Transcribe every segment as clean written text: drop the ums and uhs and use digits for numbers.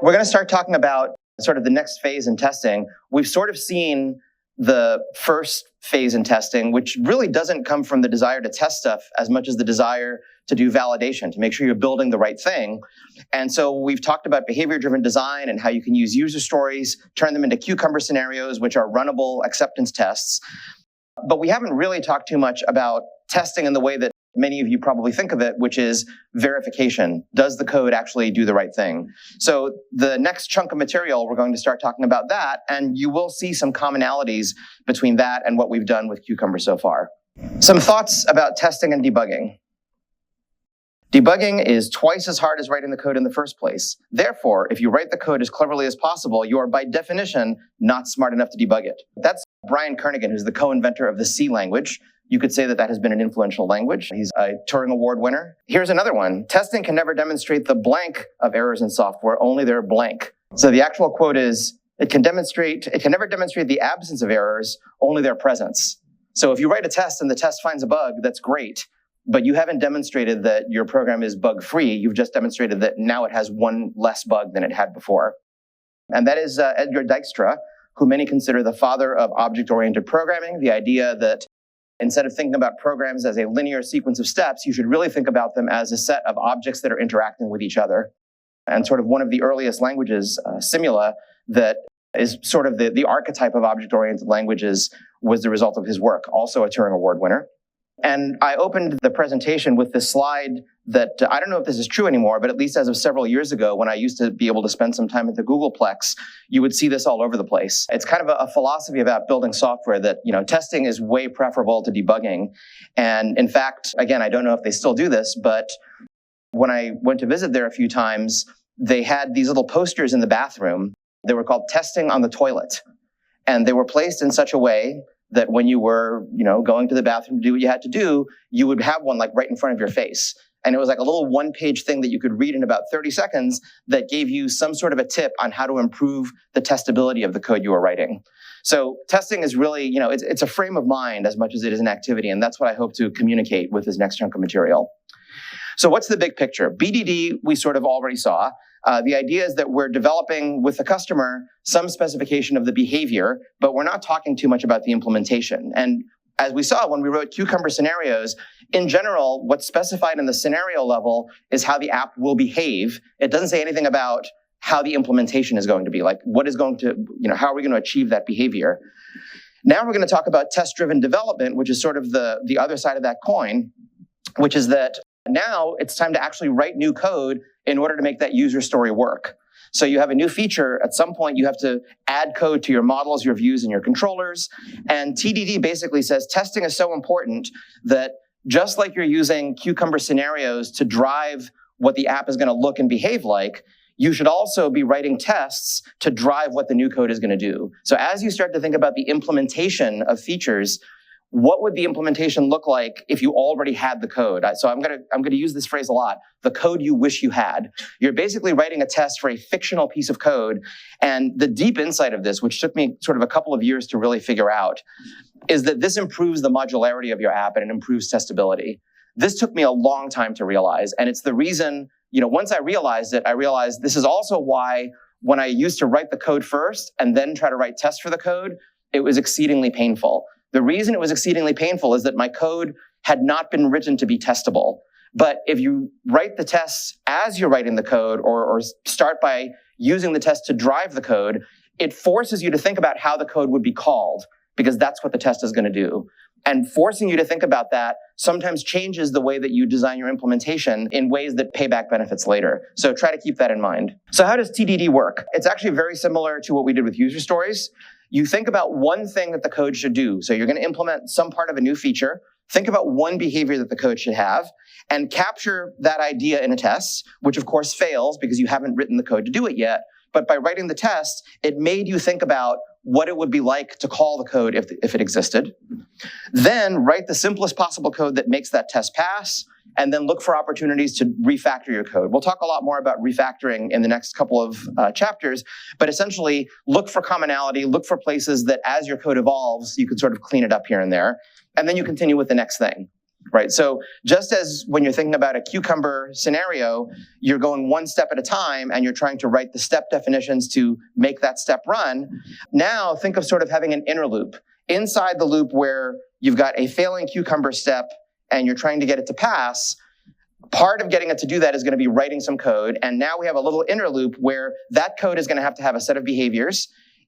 We're going to start talking about sort of the next phase in testing. We've sort of seen the first phase in testing, which really doesn't come from the desire to test stuff as much as the desire to do validation, to make sure you're building the right thing. And so we've talked about behavior-driven design and how you can use user stories, turn them into cucumber scenarios, which are runnable acceptance tests. But we haven't really talked too much about testing in the way that many of you probably think of it, which is verification. Does the code actually do the right thing? So the next chunk of material, we're going to start talking about that, and you will see some commonalities between that and what we've done with Cucumber so far. Some thoughts about testing and debugging. Debugging is twice as hard as writing the code in the first place. Therefore, if you write the code as cleverly as possible, you are by definition not smart enough to debug it. That's Brian Kernighan, who's the co-inventor of the C language. You could say that that has been an influential language. He's a Turing Award winner. Here's another one. Testing can never demonstrate the blank of errors in software, only their blank. So the actual quote is, it can never demonstrate the absence of errors, only their presence. So if you write a test and the test finds a bug, that's great. But you haven't demonstrated that your program is bug-free. You've just demonstrated that now it has one less bug than it had before. And that is Edgar Dijkstra, who many consider the father of object-oriented programming, the idea that instead of thinking about programs as a linear sequence of steps, you should really think about them as a set of objects that are interacting with each other. And sort of one of the earliest languages, Simula, that is sort of the archetype of object-oriented languages was the result of his work, also a Turing Award winner. And I opened the presentation with this slide that I don't know if this is true anymore, but at least as of several years ago, when I used to be able to spend some time at the Googleplex, you would see this all over the place. It's kind of a philosophy about building software that, testing is way preferable to debugging. And in fact, again, I don't know if they still do this, but when I went to visit there a few times, they had these little posters in the bathroom. They were called Testing on the Toilet. And they were placed in such a way that when you were, going to the bathroom to do what you had to do, you would have one like right in front of your face. And it was like a little one-page thing that you could read in about 30 seconds that gave you some sort of a tip on how to improve the testability of the code you were writing. So testing is really, it's a frame of mind as much as it is an activity. And that's what I hope to communicate with this next chunk of material. So what's the big picture? BDD, we sort of already saw. The idea is that we're developing with the customer some specification of the behavior, but we're not talking too much about the implementation. And as we saw when we wrote Cucumber scenarios, in general, what's specified in the scenario level is how the app will behave. It doesn't say anything about how the implementation is going to be, like what is going to, how are we going to achieve that behavior? Now we're going to talk about test-driven development, which is sort of the other side of that coin, which is that now it's time to actually write new code in order to make that user story work. So you have a new feature. At some point, you have to add code to your models, your views, and your controllers. And TDD basically says testing is so important that just like you're using Cucumber scenarios to drive what the app is going to look and behave like, you should also be writing tests to drive what the new code is going to do. So as you start to think about the implementation of features, what would the implementation look like if you already had the code? So I'm going to use this phrase a lot, the code you wish you had. You're basically writing a test for a fictional piece of code. And the deep insight of this, which took me sort of a couple of years to really figure out, is that this improves the modularity of your app and it improves testability. This took me a long time to realize. And it's the reason, once I realized it, I realized this is also why when I used to write the code first and then try to write tests for the code, it was exceedingly painful. The reason it was exceedingly painful is that my code had not been written to be testable. But if you write the tests as you're writing the code or start by using the test to drive the code, it forces you to think about how the code would be called because that's what the test is going to do. And forcing you to think about that sometimes changes the way that you design your implementation in ways that pay back benefits later. So try to keep that in mind. So how does TDD work? It's actually very similar to what we did with user stories. You think about one thing that the code should do. So you're going to implement some part of a new feature. Think about one behavior that the code should have and capture that idea in a test, which of course fails because you haven't written the code to do it yet. But by writing the test, it made you think about what it would be like to call the code if it existed. Then write the simplest possible code that makes that test pass, and then look for opportunities to refactor your code. We'll talk a lot more about refactoring in the next couple of chapters, but essentially look for commonality, look for places that as your code evolves, you can sort of clean it up here and there, and then you continue with the next thing. right? So just as when you're thinking about a cucumber scenario, you're going one step at a time and you're trying to write the step definitions to make that step run. Now think of sort of having an inner loop. Inside the loop where you've got a failing cucumber step and you're trying to get it to pass, part of getting it to do that is going to be writing some code. And now we have a little inner loop where that code is going to have a set of behaviors.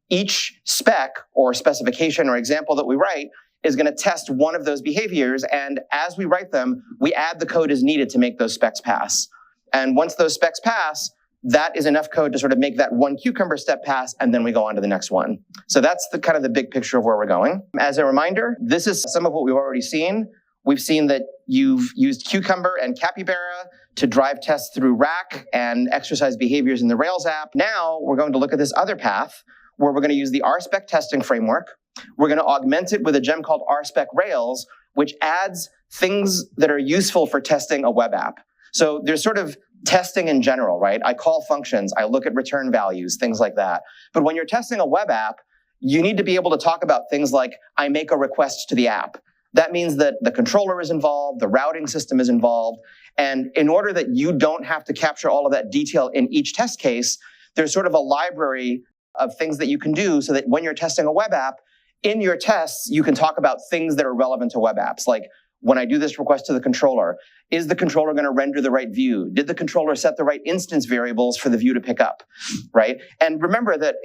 Each spec or specification or example that we write is going to test one of those behaviors. And as we write them, we add the code as needed to make those specs pass. And once those specs pass, that is enough code to sort of make that one cucumber step pass, and then we go on to the next one. So that's the kind of the big picture of where we're going. As a reminder, this is some of what we've already seen. We've seen that you've used Cucumber and Capybara to drive tests through Rack and exercise behaviors in the Rails app. Now we're going to look at this other path where we're going to use the RSpec testing framework. We're going to augment it with a gem called RSpec Rails, which adds things that are useful for testing a web app. So there's sort of testing in general, right? I call functions, I look at return values, things like that. But when you're testing a web app, you need to be able to talk about things like, I make a request to the app. That means that the controller is involved, the routing system is involved. And in order that you don't have to capture all of that detail in each test case, there's sort of a library of things that you can do so that when you're testing a web app, in your tests, you can talk about things that are relevant to web apps. Like, when I do this request to the controller, is the controller going to render the right view? Did the controller set the right instance variables for the view to pick up, right? And remember that,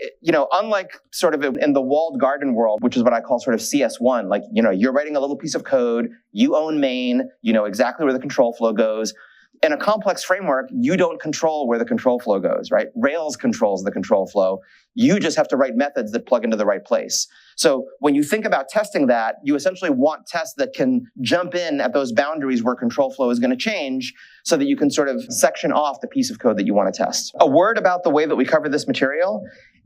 unlike sort of in the walled garden world, which is what I call sort of CS1, like, you're writing a little piece of code, you own main, you know exactly where the control flow goes. In a complex framework, you don't control where the control flow goes, right? Rails controls the control flow. You just have to write methods that plug into the right place. So when you think about testing that, you essentially want tests that can jump in at those boundaries where control flow is going to change so that you can sort of section off the piece of code that you want to test. A word about the way that we cover this material.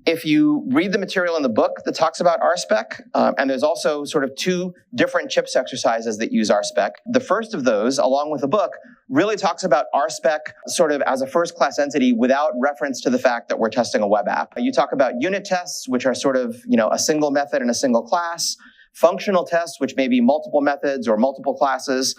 If you read the material in the book that talks about RSpec, and there's also sort of two different CHIPS exercises that use RSpec. The first of those, along with the book, really talks about RSpec sort of as a first-class entity without reference to the fact that we're testing a web app. You talk about unit tests, which are sort of, a single method and a single class, functional tests, which may be multiple methods or multiple classes.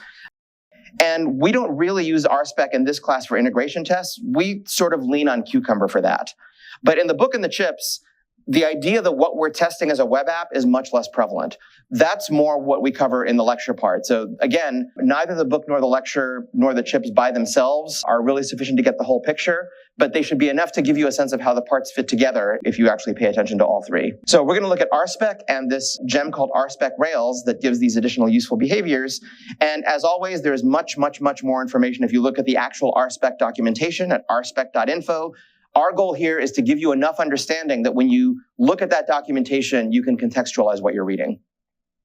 And we don't really use RSpec in this class for integration tests. We sort of lean on Cucumber for that. But in the book and the CHIPS, the idea that what we're testing as a web app is much less prevalent. That's more what we cover in the lecture part. So again, neither the book nor the lecture nor the CHIPS by themselves are really sufficient to get the whole picture, but they should be enough to give you a sense of how the parts fit together if you actually pay attention to all three. So we're going to look at RSpec and this gem called RSpec Rails that gives these additional useful behaviors. And as always, there's much, much, much more information if you look at the actual RSpec documentation at rspec.info. Our goal here is to give you enough understanding that when you look at that documentation, you can contextualize what you're reading.